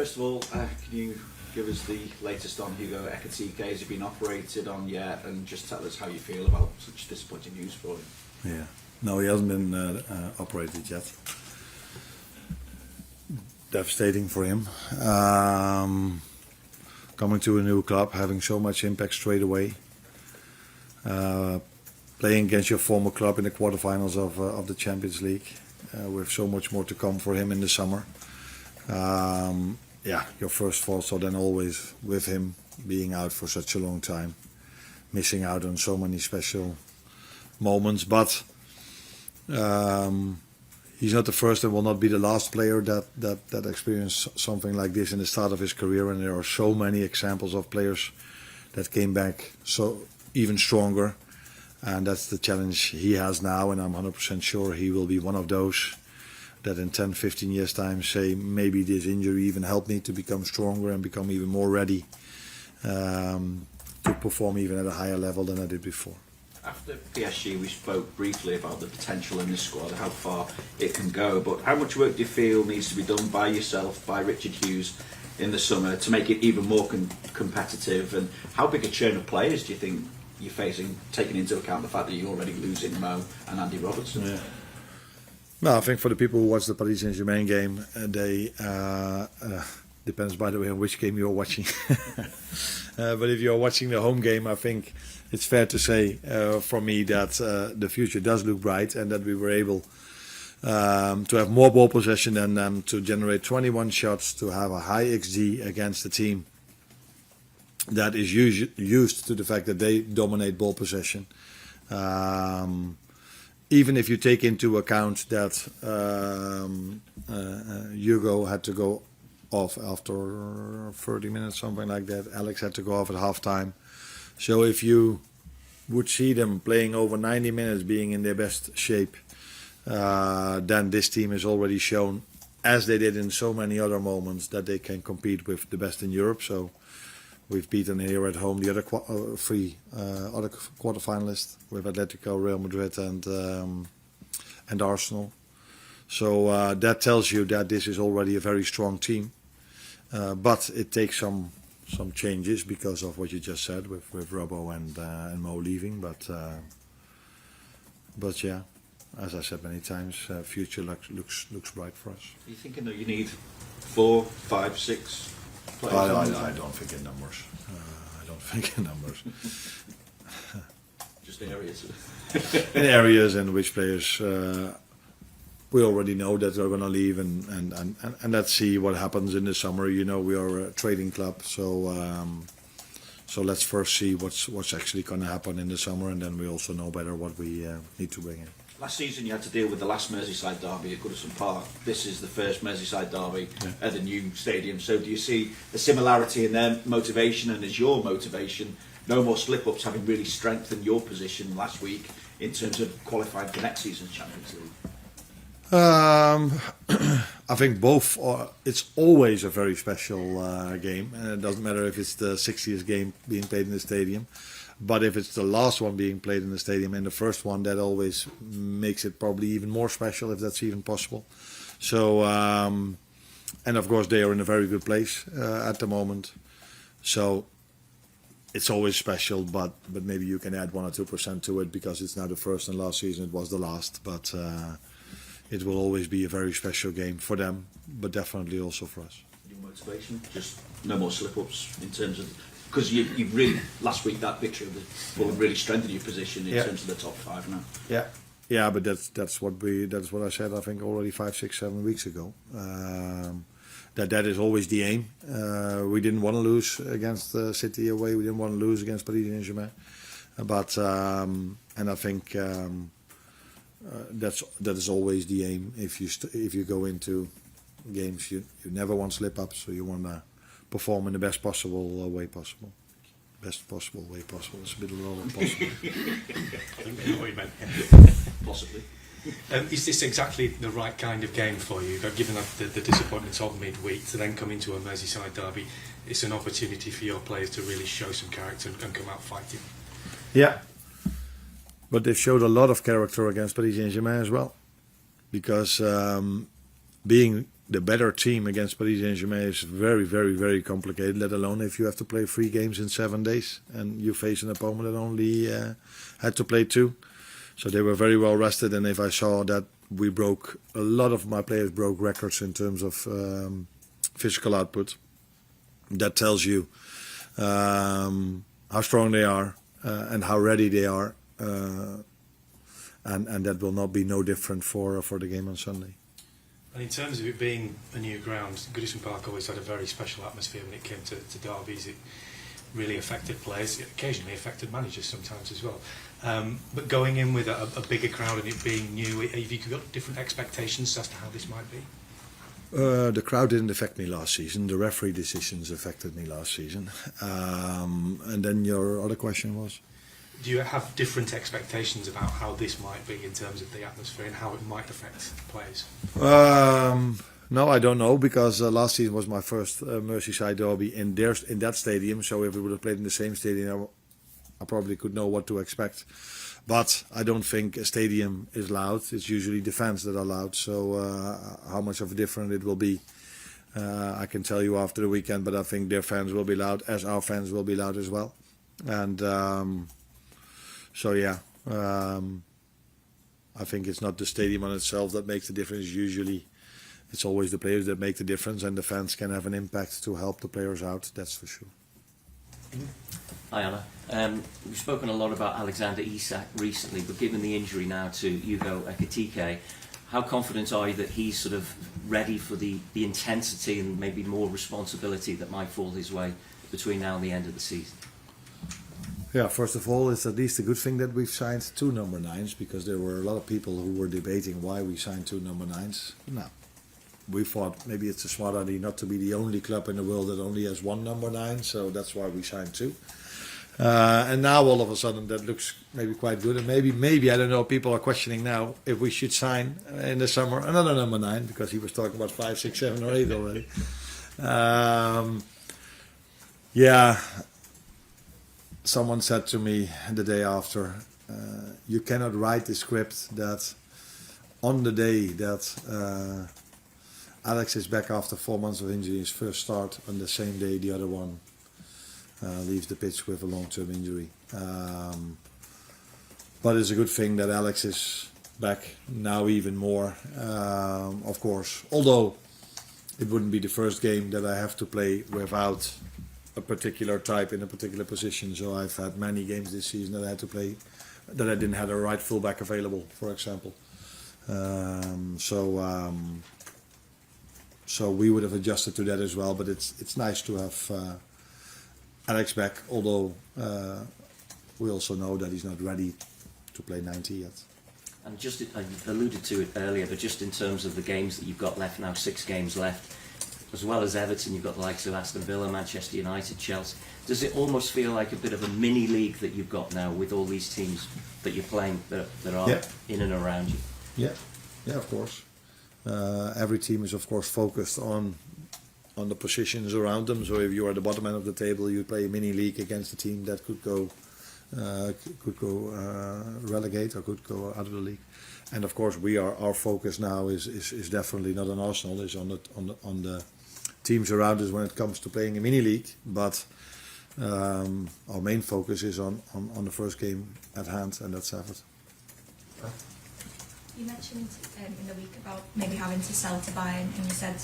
First of all, can you give us the latest on Hugo Ekitike? Has he been operated on yet? And just tell us how you feel about such disappointing news for him. Yeah, no, he hasn't been operated yet. Devastating for him. Coming to a new club, having so much impact straight away. Playing against your former club in the quarterfinals of the Champions League, with so much more to come for him in the summer. Yeah, your first thoughts are then always with him being out for such a long time, missing out on so many special moments. But he's not the first and will not be the last player that experienced something like this in the start of his career. And there are so many examples of players that came back so even stronger. And that's the challenge he has now. And I'm 100% sure he will be one of those that in 10, 15 years time say maybe this injury even helped me to become stronger and become even more ready to perform even at a higher level than I did before. After PSG, we spoke briefly about the potential in this squad, how far it can go, but how much work do you feel needs to be done by yourself, by Richard Hughes in the summer to make it even more competitive? And how big a churn of players do you think you're facing, taking into account the fact that you're already losing Mo and Andy Robertson? Yeah. No, I think for the people who watch the Paris Saint-Germain game, they depends by the way on which game you're watching. But if you're watching the home game, I think it's fair to say for me that the future does look bright and that we were able to have more ball possession than them, to generate 21 shots, to have a high XG against the team that is used to the fact that they dominate ball possession. Even if you take into account that Hugo had to go off after 30 minutes, something like that. Alex had to go off at halftime. So if you would see them playing over 90 minutes, being in their best shape, then this team has already shown, as they did in so many other moments, that they can compete with the best in Europe. So we've beaten here at home the other three other quarterfinalists with Atletico, Real Madrid, and Arsenal. So that tells you that this is already a very strong team. But it takes some changes because of what you just said with Robbo and Mo leaving. But yeah, as I said many times, future looks bright for us. Are you thinking that you need 4, 5, 6 players? I don't think in numbers. I don't think in numbers. Just areas. In areas in which players we already know that they're going to leave, and let's see what happens in the summer. You know, we are a trading club, so let's first see what's actually going to happen in the summer, and then we also know better what we need to bring in. Last season you had to deal with the last Merseyside derby at Goodison Park. This is the first Merseyside derby at the new stadium. So do you see a similarity in their motivation, and is your motivation no more slip-ups, having really strengthened your position last week in terms of qualifying for next season's Champions League? I think both it's always a very special game, and it doesn't matter if it's the 60th game being played in the stadium, but if it's the last one being played in the stadium and the first one, that always makes it probably even more special, if that's even possible. So and of course they are in a very good place at the moment, so it's always special, but maybe you can add 1 or 2% to it because it's now the first, and last season it was the last, but it will always be a very special game for them, but definitely also for us. Your motivation? Just no more slip-ups in terms of... Because you really, last week, that victory of the Fulham really strengthened your position in terms of the top 5 now. Yeah, but that's what I said, I think, already 5, 6, 7 weeks ago. That is always the aim. We didn't want to lose against City away. We didn't want to lose against Paris Saint-Germain. But and I think... that is always the aim. If you go into games, you never want slip-ups, so you want to perform in the best possible way possible. Best possible way possible. It's a bit of a possible. I think I know what you meant. Possibly. Is this exactly the right kind of game for you? Given the disappointments of midweek, to then come into a Merseyside derby, it's an opportunity for your players to really show some character and come out fighting. Yeah. But they showed a lot of character against Paris Saint-Germain as well, because being the better team against Paris Saint-Germain is very, very, very complicated, let alone if you have to play 3 games in 7 days and you face an opponent that only had to play 2. So they were very well rested, and if I saw that a lot of my players broke records in terms of physical output, that tells you how strong they are and how ready they are, and that will not be no different for the game on Sunday. And in terms of it being a new ground, Goodison Park always had a very special atmosphere when it came to derbies. It really affected players. It occasionally affected managers sometimes as well. But going in with a bigger crowd and it being new, have you got different expectations as to how this might be? The crowd didn't affect me last season. The referee decisions affected me last season. And then your other question was? Do you have different expectations about how this might be in terms of the atmosphere and how it might affect players? No, I don't know, because last season was my first Merseyside derby in that stadium. So if we would have played in the same stadium, I probably could know what to expect. But I don't think a stadium is loud. It's usually the fans that are loud. So how much of a difference it will be, I can tell you after the weekend. But I think their fans will be loud, as our fans will be loud as well. And so yeah, I think it's not the stadium on itself that makes the difference. Usually, it's always the players that make the difference, and the fans can have an impact to help the players out. That's for sure. Hi Anna. We've spoken a lot about Alexander Isak recently, but given the injury now to Hugo Ekitike, how confident are you that he's sort of ready for the intensity and maybe more responsibility that might fall his way between now and the end of the season? Yeah, first of all, it's at least a good thing that we've signed 2 number 9s, because there were a lot of people who were debating why we signed 2 number 9s. Now, we thought maybe it's a smart idea not to be the only club in the world that only has 1 number 9, so that's why we signed 2. And now all of a sudden that looks maybe quite good, and maybe I don't know, people are questioning now if we should sign in the summer another number 9, because he was talking about 5, 6, 7 or 8 already. Yeah, someone said to me the day after, you cannot write the script that on the day that Alex is back after 4 months of injury, his first start, on the same day the other one leaves the pitch with a long-term injury. But it's a good thing that Alex is back now even more, of course. Although it wouldn't be the first game that I have to play without a particular type in a particular position. So I've had many games this season that I had to play that I didn't have a right fullback available, for example. So we would have adjusted to that as well. But it's nice to have Alex back, although we also know that he's not ready to play 90 yet. And just, I alluded to it earlier, but just in terms of the games that you've got left now, 6 games left, as well as Everton, you've got the likes of Aston Villa, Manchester United, Chelsea. Does it almost feel like a bit of a mini league that you've got now with all these teams that you're playing that are in and around you? Yeah, of course. Every team is of course focused on the positions around them. So if you are the bottom end of the table, you play a mini league against a team that could go relegate or could go out of the league. And of course, our focus now is definitely not on Arsenal. It's on the teams around us when it comes to playing a mini league. But our main focus is on the first game at hand, and that's Everton. You mentioned in the week about maybe having to sell to buy, and you said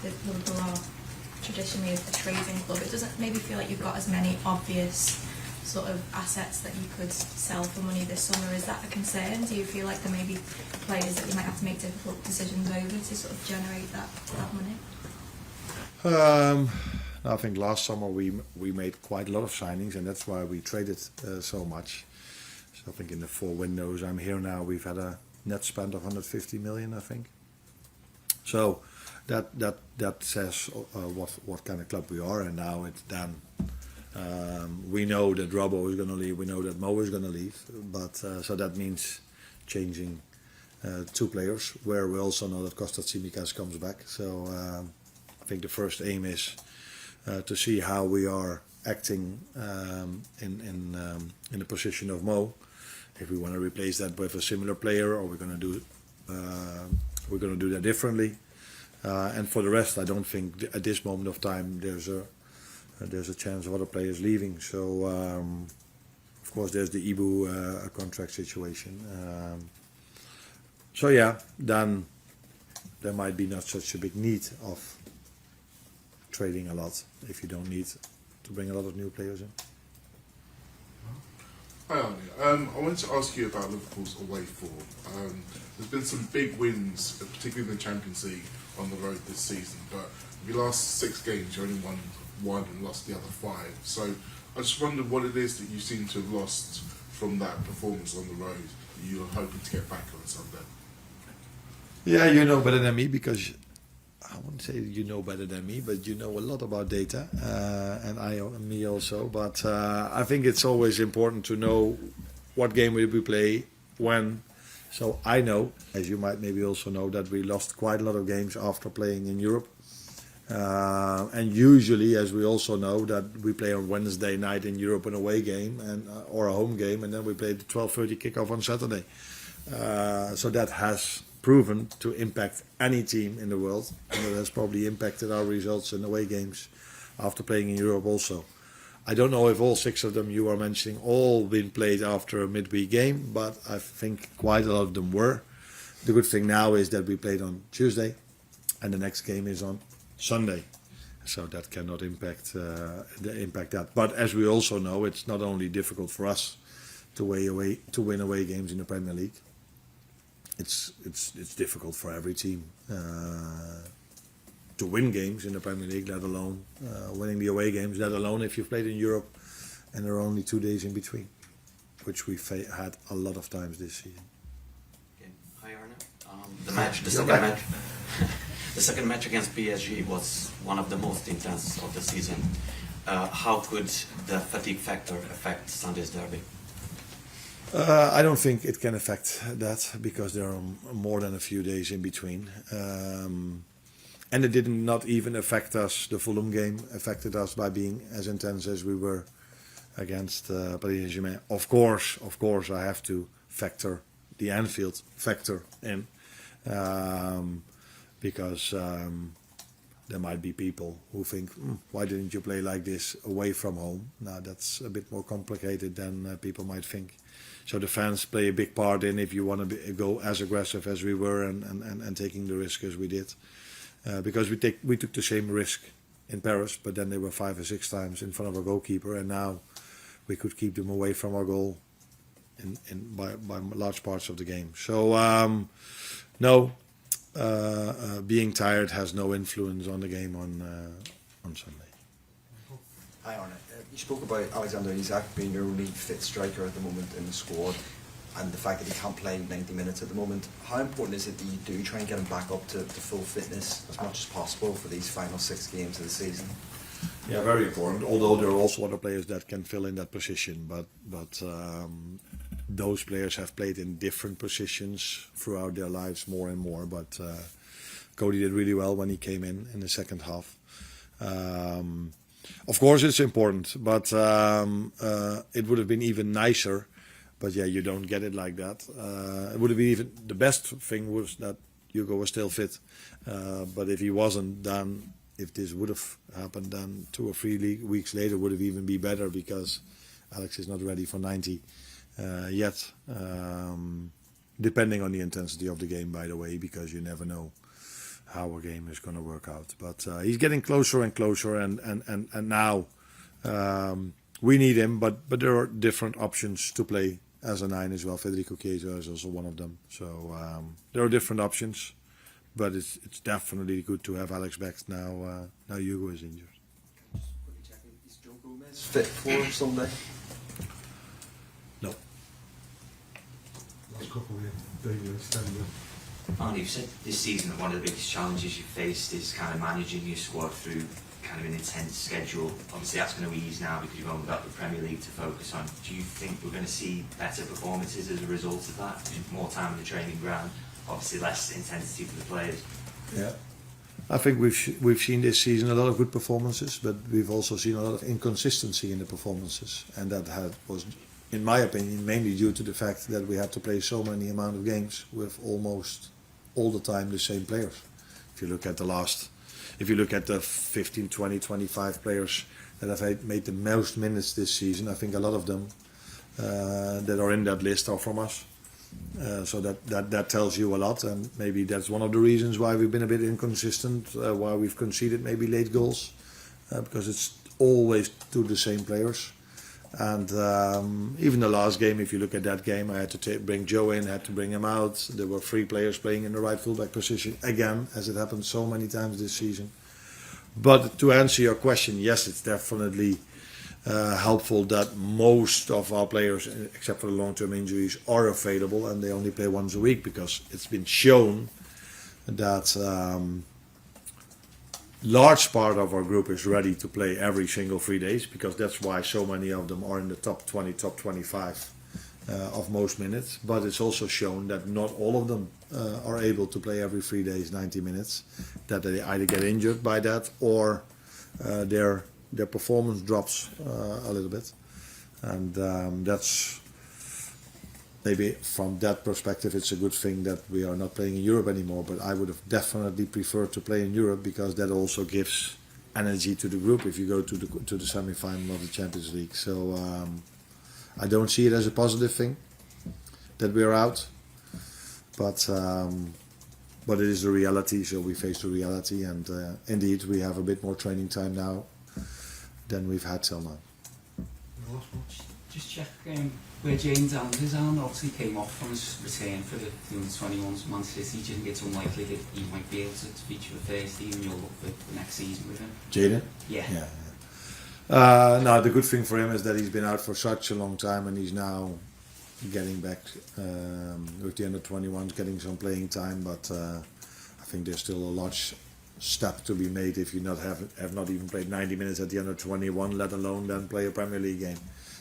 that Liverpool are traditionally a trading club. It doesn't maybe feel like you've got as many obvious sort of assets that you could sell for money this summer. Is that a concern? Do you feel like there may be players that you might have to make difficult decisions over to sort of generate that money? I think last summer we made quite a lot of signings, and that's why we traded so much. So I think in the 4 windows I'm here now, we've had a net spend of 150 million, I think. So that says what kind of club we are, and now it's done. We know that Robbo is going to leave. We know that Mo is going to leave. But so that means changing 2 players. Where we also know that Kostas Tsimikas comes back. So I think the first aim is to see how we are acting in the position of Mo. If we want to replace that with a similar player, or we're going to do that differently. And for the rest, I don't think at this moment of time there's a chance of other players leaving. So of course there's the Ibu contract situation. So yeah, then there might be not such a big need of trading a lot if you don't need to bring a lot of new players in. Hi Arnie, I wanted to ask you about Liverpool's away form. There's been some big wins, particularly in the Champions League, on the road this season, but of your last 6 games you only won 1 and lost the other 5. So I just wondered what it is that you seem to have lost from that performance on the road that you were hoping to get back on Sunday. Yeah, you know better than me because I wouldn't say you know better than me, but you know a lot about data, and me also. But I think it's always important to know what game we play, when. So I know, as you might maybe also know, that we lost quite a lot of games after playing in Europe. And usually, as we also know, that we play on Wednesday night in Europe an away game and or a home game, and then we play the 12:30 kickoff on Saturday. So that has proven to impact any team in the world, and it has probably impacted our results in away games after playing in Europe also. I don't know if all 6 of them you are mentioning all been played after a midweek game, but I think quite a lot of them were. The good thing now is that we played on Tuesday, and the next game is on Sunday, so that cannot impact that. But as we also know, it's not only difficult for us to win away games in the Premier League. It's difficult for every team to win games in the Premier League, let alone winning the away games, let alone if you've played in Europe and there are only 2 days in between, which we've had a lot of times this season. Okay. Hi Arne. The second match against PSG was one of the most intense of the season. How could the fatigue factor affect Sunday's derby? I don't think it can affect that because there are more than a few days in between. And it did not even affect us. The Fulham game affected us by being as intense as we were against Paris Saint-Germain. Of course, I have to factor the Anfield factor in because there might be people who think, why didn't you play like this away from home? Now that's a bit more complicated than people might think. So the fans play a big part in if you want to go as aggressive as we were and taking the risk as we did. Because we took the same risk in Paris, but then they were 5 or 6 times in front of our goalkeeper, and now we could keep them away from our goal by large parts of the game. So no, being tired has no influence on the game on Sunday. Hi Arne, you spoke about Alexander Isak being your only fit striker at the moment in the squad, and the fact that he can't play 90 minutes at the moment. How important is it that you do try and get him back up to full fitness as much as possible for these final 6 games of the season? Yeah, very important. Although there are also other players that can fill in that position, but those players have played in different positions throughout their lives more and more. But Cody did really well when he came in the second half. Of course, it's important, but it would have been even nicer. But yeah, you don't get it like that. It would have been even the best thing was that Hugo was still fit. But if he wasn't, then if this would have happened, then 2 or 3 weeks later would have even been better because Alex is not ready for 90 yet. Depending on the intensity of the game, by the way, because you never know how a game is going to work out. But he's getting closer and closer, and now we need him. But there are different options to play as a 9 as well. Federico Chiesa is also one of them. So there are different options, but it's definitely good to have Alex back now. Now Hugo is injured. Is Joe Gomez fit for Sunday? No. Arne, you've said this season that one of the biggest challenges you've faced is kind of managing your squad through kind of an intense schedule. Obviously that's going to ease now because you've only got the Premier League to focus on. Do you think we're going to see better performances as a result of that? More time in the training ground, obviously less intensity for the players? Yeah. I think we've seen this season a lot of good performances, but we've also seen a lot of inconsistency in the performances, and that was, in my opinion, mainly due to the fact that we had to play so many amount of games with almost all the time the same players. If you look at if you look at the 15, 20, 25 players that have made the most minutes this season, I think a lot of them that are in that list are from us. So that tells you a lot, and maybe that's one of the reasons why we've been a bit inconsistent, why we've conceded maybe late goals, because it's always to the same players. And even the last game, if you look at that game, I had to bring Joe in, had to bring him out. There were 3 players playing in the right fullback position again, as it happened so many times this season. But to answer your question, yes, it's definitely helpful that most of our players, except for the long-term injuries, are available and they only play once a week, because it's been shown that large part of our group is ready to play every single 3 days, because that's why so many of them are in the top 20, top 25 of most minutes. But it's also shown that not all of them are able to play every 3 days 90 minutes, that they either get injured by that or their performance drops a little bit. And that's maybe from that perspective it's a good thing that we are not playing in Europe anymore, but I would have definitely preferred to play in Europe, because that also gives energy to the group if you go to the semi-final of the Champions League. So I don't see it as a positive thing that we're out, but it is the reality, so we face the reality, and indeed we have a bit more training time now than we've had till now. Just check where James Anders on. Obviously came off from his return for the 21s Man City. Do you think it's unlikely that he might be able to feature the first team and you'll look for the next season with him? Jaden? Yeah. No, the good thing for him is that he's been out for such a long time, and he's now getting back with the under 21s, getting some playing time. But I think there's still a large step to be made if you have not even played 90 minutes at the under 21, let alone then play a Premier League game.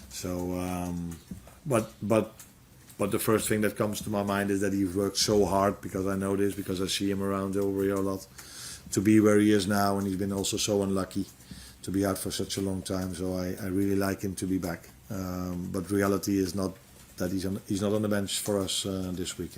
So, but the first thing that comes to my mind is that he's worked so hard, because I know this, because I see him around over here a lot, to be where he is now, and he's been also so unlucky to be out for such a long time. So I really like him to be back. But reality is not that he's not on the bench for us this weekend.